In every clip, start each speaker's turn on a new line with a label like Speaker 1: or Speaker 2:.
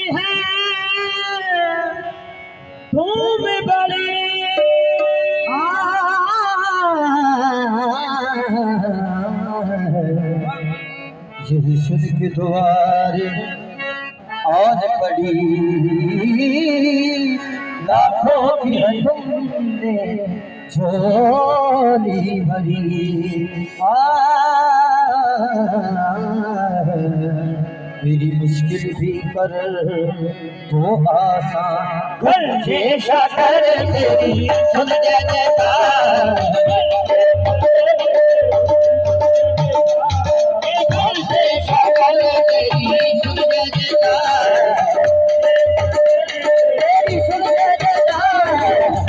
Speaker 1: है धूम बड़ी
Speaker 2: यही सुन के द्वारे आज पड़ी लाखों की तुमने झोली भरी मेरी मुश्किल भी कर तो आसान
Speaker 1: गंजे शकर तेरी सुन जयकार गंजे शकर तेरी सुन जयकार तेरी सुन जयकार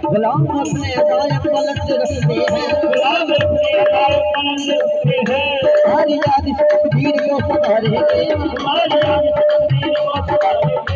Speaker 2: गुलाम अपने अदायब पलट रखते हैं
Speaker 1: गुलाम अपने अदायब पलट रखते हैं
Speaker 2: हमारी याद इस तकदीर को संभालेंगे
Speaker 1: हमारी याद इस तकदीर को संभालेंगे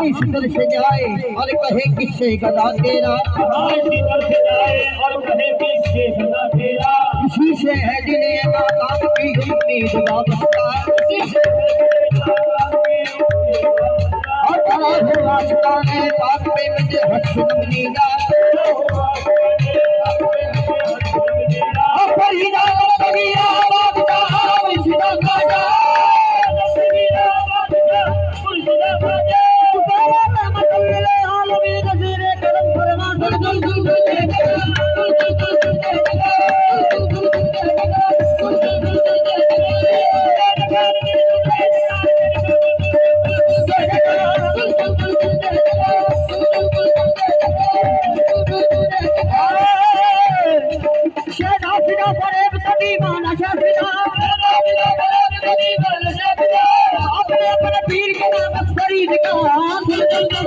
Speaker 2: इस दर से जाए और कहे किससे गदा तेरा इसी से है जिन्हें नाम की उम्मीद वाबस्ता और हो आस्ताने पाक पे मुझे हसन मीरा फरीदा कबीरा बादशाह मुर्शिदा खाजा अपने पीर के नाम फरीद का